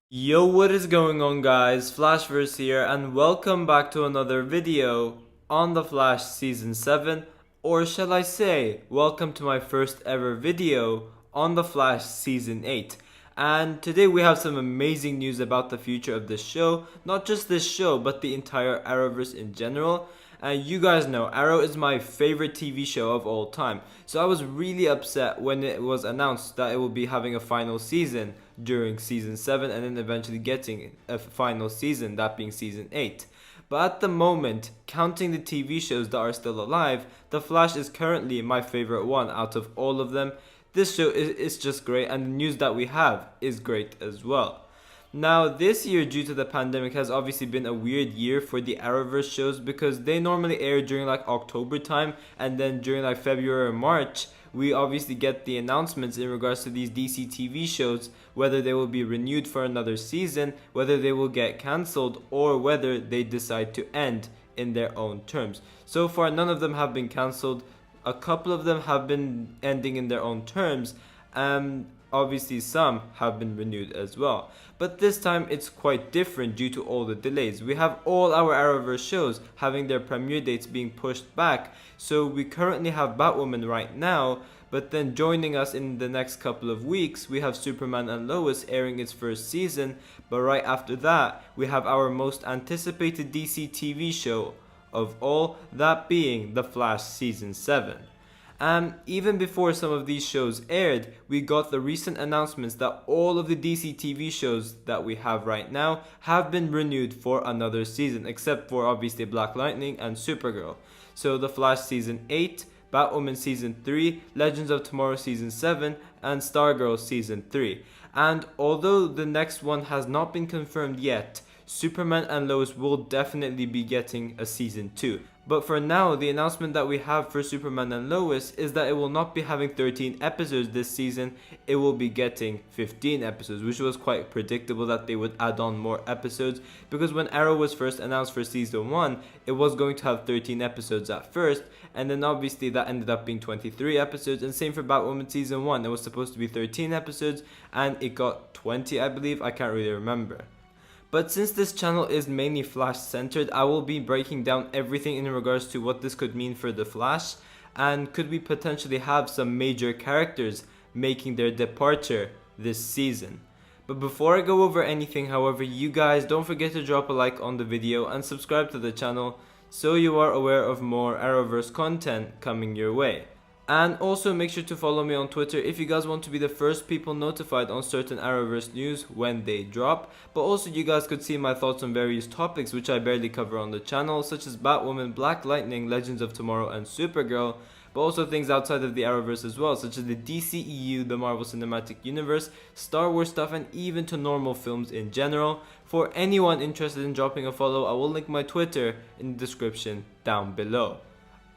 Yo, what is going on, guys? Flashverse here, and welcome back to another video on The Flash Season 7, or shall I say, welcome to my first ever video on The Flash Season 8. And today we have some amazing news about the future of this show, not just this show, but the entire Arrowverse in general. And you guys know, Arrow is my favorite TV show of all time, so I was really upset when it was announced that it will be having a final season during Season 7 and then eventually getting a final season, that being Season 8. But at the moment, counting the TV shows that are still alive, The Flash is currently my favorite one out of all of them. This show is just great, and the news that we have is great as well. Now, this year, due to the pandemic, has obviously been a weird year for the Arrowverse shows because they normally air during like October time, and then during like February or March, we obviously get the announcements in regards to these DCTV shows, whether they will be renewed for another season, whether they will get cancelled, or whether they decide to end in their own terms. So far, none of them have been cancelled. A couple of them have been ending in their own terms, and obviously some have been renewed as well. But this time it's quite different due to all the delays. We have all our Arrowverse shows having their premiere dates being pushed back. So we currently have Batwoman right now, but then joining us in the next couple of weeks, we have Superman and Lois airing its first season. But right after that, we have our most anticipated DC TV show of all, that being The Flash Season 7. Even before some of these shows aired, we got the recent announcements that all of the DC TV shows that we have right now have been renewed for another season, except for obviously Black Lightning and Supergirl. So The Flash Season 8, Batwoman Season 3, Legends of Tomorrow Season 7, and Stargirl Season 3. And although the next one has not been confirmed yet, Superman and Lois will definitely be getting a Season 2. But for now, the announcement that we have for Superman and Lois is that it will not be having 13 episodes this season, it will be getting 15 episodes, which was quite predictable that they would add on more episodes, because when Arrow was first announced for Season 1, it was going to have 13 episodes at first, and then obviously that ended up being 23 episodes, and same for Batwoman Season 1, it was supposed to be 13 episodes, and it got 20, I believe, I can't really remember. But since this channel is mainly Flash centered, I will be breaking down everything in regards to what this could mean for the Flash, and could we potentially have some major characters making their departure this season. But before I go over anything, however, you guys don't forget to drop a like on the video and subscribe to the channel so you are aware of more Arrowverse content coming your way. And also make sure to follow me on Twitter if you guys want to be the first people notified on certain Arrowverse news when they drop. But also you guys could see my thoughts on various topics which I barely cover on the channel, such as Batwoman, Black Lightning, Legends of Tomorrow, and Supergirl. But also things outside of the Arrowverse as well, such as the DCEU, the Marvel Cinematic Universe, Star Wars stuff, and even to normal films in general. For anyone interested in dropping a follow, I will link my Twitter in the description down below.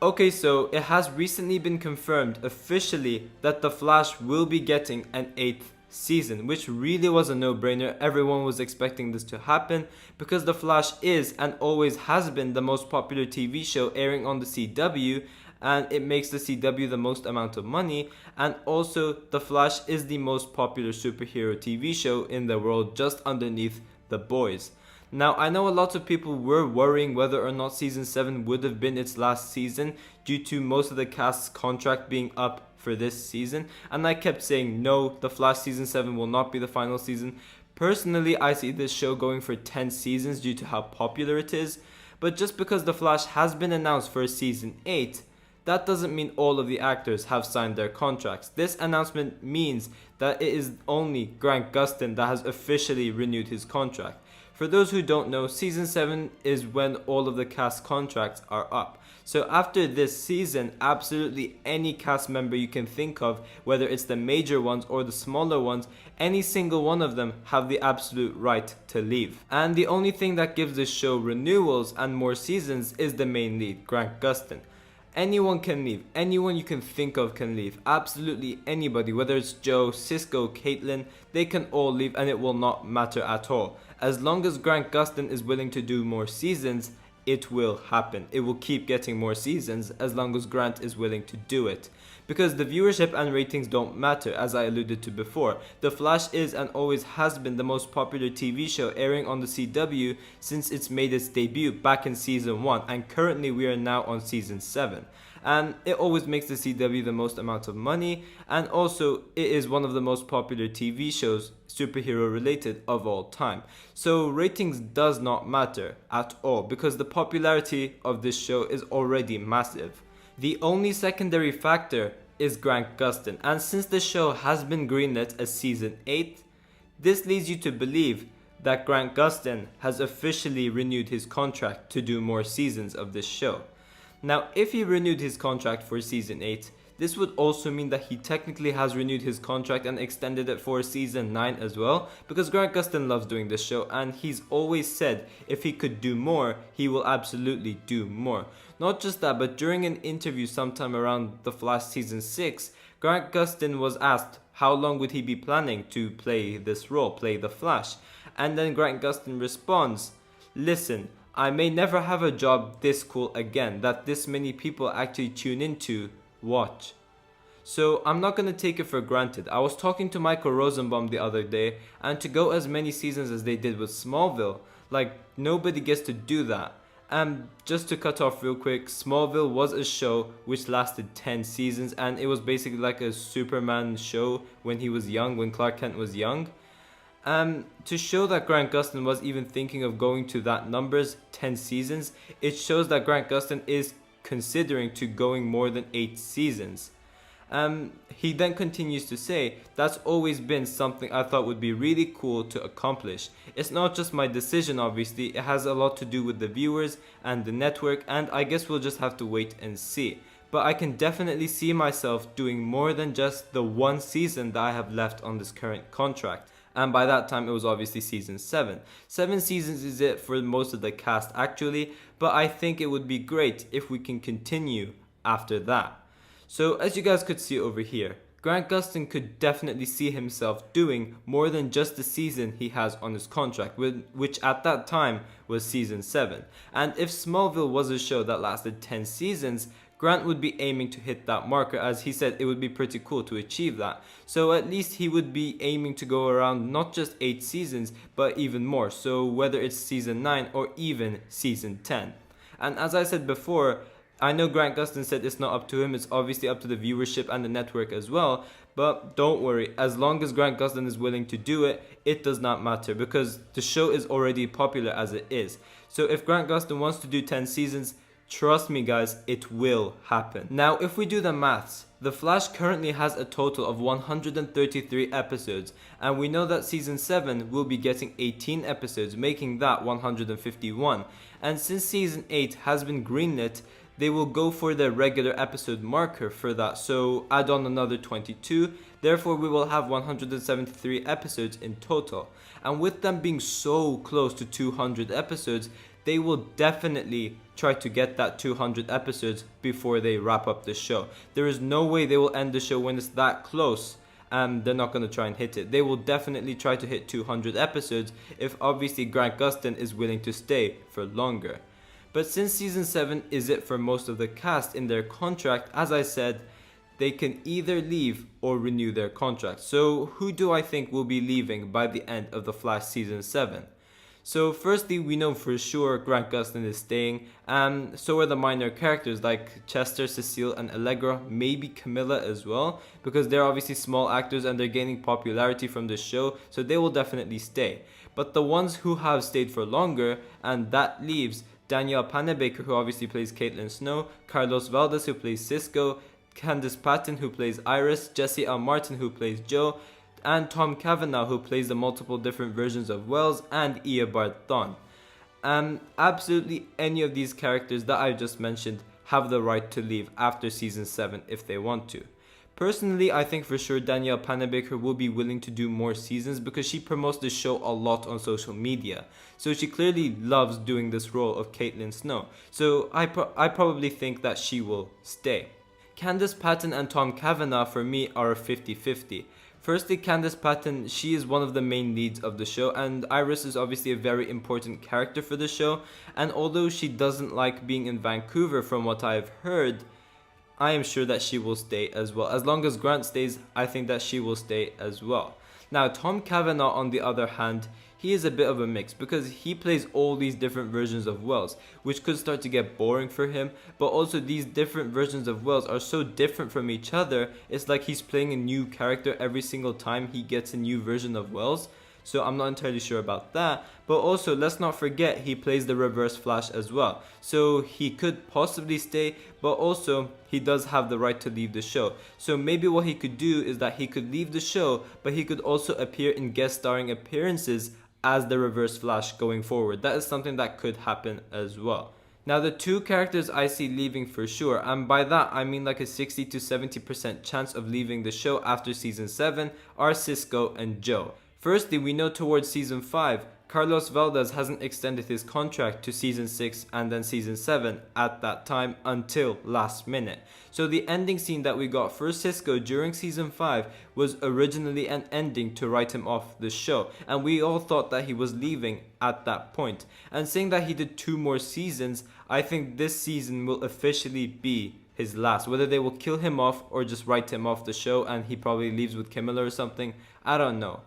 Okay, so it has recently been confirmed officially that The Flash will be getting an 8th season, which really was a no-brainer. Everyone was expecting this to happen because The Flash is and always has been the most popular TV show airing on the CW, and it makes the CW the most amount of money, and also The Flash is the most popular superhero TV show in the world, just underneath The Boys. Now, I know a lot of people were worrying whether or not Season 7 would have been its last season due to most of the cast's contract being up for this season, and I kept saying no, The Flash Season 7 will not be the final season. Personally, I see this show going for 10 seasons due to how popular it is, but just because The Flash has been announced for Season 8, that doesn't mean all of the actors have signed their contracts. This announcement means that it is only Grant Gustin that has officially renewed his contract. For those who don't know, Season 7 is when all of the cast contracts are up. So after this season, absolutely any cast member you can think of, whether it's the major ones or the smaller ones, any single one of them have the absolute right to leave. And the only thing that gives this show renewals and more seasons is the main lead, Grant Gustin. Anyone can leave. Anyone you can think of can leave. Absolutely anybody, whether it's Joe, Cisco, Caitlin, they can all leave and it will not matter at all. As long as Grant Gustin is willing to do more seasons, it will happen. It will keep getting more seasons as long as Grant is willing to do it. because the viewership and ratings don't matter, as I alluded to before. The Flash is and always has been the most popular TV show airing on the CW since it's made its debut back in season 1, and currently we are now on season 7. And it always makes the CW the most amount of money, and also it is one of the most popular TV shows, superhero related, of all time. So ratings does not matter at all, because the popularity of this show is already massive. The only secondary factor is Grant Gustin, and since the show has been greenlit as season 8, this leads you to believe that Grant Gustin has officially renewed his contract to do more seasons of this show. Now, if he renewed his contract for season 8, this would also mean that he technically has renewed his contract and extended it for season 9 as well, because Grant Gustin loves doing this show and he's always said if he could do more, he will absolutely do more. Not just that, but during an interview sometime around The Flash season 6, Grant Gustin was asked how long would he be planning to play this role, play the Flash, and then Grant Gustin responds, "Listen, I may never have a job this cool again, that this many people actually tune into, watch." So I'm not going to take it for granted. I was talking to Michael Rosenbaum the other day, and to go as many seasons as they did with Smallville, like nobody gets to do that. And just to cut off real quick, Smallville was a show which lasted 10 seasons, and it was basically like a Superman show when he was young, when Clark Kent was young. To show that Grant Gustin was even thinking of going to that numbers, 10 seasons, it shows that Grant Gustin is considering to going more than 8 seasons. He then continues to say, "That's always been something I thought would be really cool to accomplish. It's not just my decision, obviously, it has a lot to do with the viewers and the network, and I guess we'll just have to wait and see. But I can definitely see myself doing more than just the one season that I have left on this current contract." And by that time it was obviously season 7. 7 seasons is it for most of the cast actually, but I think it would be great if we can continue after that. So as you guys could see over here, Grant Gustin could definitely see himself doing more than just the season he has on his contract, which at that time was season 7. And if Smallville was a show that lasted 10 seasons, Grant would be aiming to hit that marker, as he said it would be pretty cool to achieve that. So at least he would be aiming to go around not just 8 seasons, but even more. So whether it's season 9 or even season 10. And as I said before, I know Grant Gustin said it's not up to him, it's obviously up to the viewership and the network as well, but don't worry, as long as Grant Gustin is willing to do it, it does not matter, because the show is already popular as it is. So if Grant Gustin wants to do 10 seasons, trust me guys, it will happen. Now if we do the maths, The Flash currently has a total of 133 episodes, and we know that season 7 will be getting 18 episodes, making that 151. And since season 8 has been greenlit, they will go for their regular episode marker for that, so add on another 22, therefore we will have 173 episodes in total. And with them being so close to 200 episodes, they will definitely try to get that 200 episodes before they wrap up the show. There is no way they will end the show when it's that close, and they're not going to try and hit it. They will definitely try to hit 200 episodes if obviously Grant Gustin is willing to stay for longer. But since season 7 is it for most of the cast in their contract, as I said, they can either leave or renew their contract. So who do I think will be leaving by the end of The Flash season 7? So firstly, we know for sure Grant Gustin is staying, and so are the minor characters like Chester, Cecile and Allegra, maybe Camilla as well, because they're obviously small actors and they're gaining popularity from the show, so they will definitely stay. But the ones who have stayed for longer, and that leaves Danielle Panabaker, who obviously plays Caitlin Snow, Carlos Valdes, who plays Cisco, Candice Patton, who plays Iris, Jesse L. Martin, who plays Joe, and Tom Cavanaugh, who plays the multiple different versions of Wells, and Eobard Thawne. Absolutely any of these characters that I just mentioned have the right to leave after season 7 if they want to. Personally, I think for sure Danielle Panabaker will be willing to do more seasons because she promotes the show a lot on social media. So she clearly loves doing this role of Caitlin Snow. So I probably think that she will stay. Candice Patton and Tom Cavanaugh for me are a 50-50. Firstly, Candice Patton, she is one of the main leads of the show, and Iris is obviously a very important character for the show, and although she doesn't like being in Vancouver from what I've heard, I am sure that she will stay as well. As long as Grant stays, I think that she will stay as well. Now, Tom Cavanaugh, on the other hand, he is a bit of a mix because he plays all these different versions of Wells, which could start to get boring for him, but also these different versions of Wells are so different from each other, it's like he's playing a new character every single time he gets a new version of Wells. So I'm not entirely sure about that, but also let's not forget he plays the Reverse Flash as well. So he could possibly stay, but also he does have the right to leave the show. So maybe what he could do is that he could leave the show, but he could also appear in guest starring appearances as the Reverse Flash going forward. That is something that could happen as well. Now, the two characters I see leaving for sure, and by that I mean like a 60 to 70% chance of leaving the show after season 7, are Cisco and Joe. Firstly, we know towards season 5, Carlos Valdez hasn't extended his contract to season 6 and then season 7 at that time until last minute. So the ending scene that we got for Cisco during season 5 was originally an ending to write him off the show, and we all thought that he was leaving at that point. And saying that he did 2 more seasons, I think this season will officially be his last. Whether they will kill him off or just write him off the show and he probably leaves with Camilla or something, I don't know.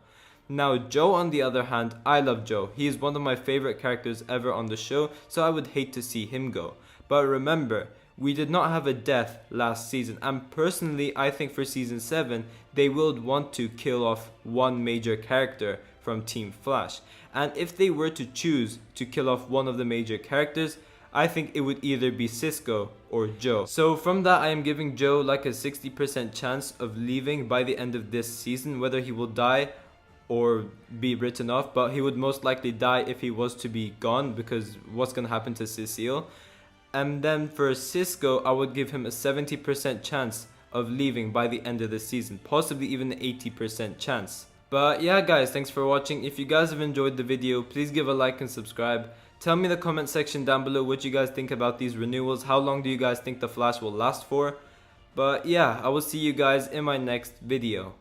Now, Joe, on the other hand, I love Joe. He is one of my favorite characters ever on the show, so I would hate to see him go. But remember, we did not have a death last season, and personally I think for season 7 they will want to kill off one major character from Team Flash. And if they were to choose to kill off one of the major characters, I think it would either be Cisco or Joe. So from that, I am giving Joe like a 60% chance of leaving by the end of this season, whether he will die or be written off, but he would most likely die if he was to be gone, because what's gonna happen to Cecile? And then for Cisco, I would give him a 70% chance of leaving by the end of the season, possibly even an 80% chance. But yeah guys, thanks for watching. If you guys have enjoyed the video, please give a like and subscribe. Tell me in the comment section down below what you guys think about these renewals. How long do you guys think the Flash will last for? But yeah, I will see you guys in my next video.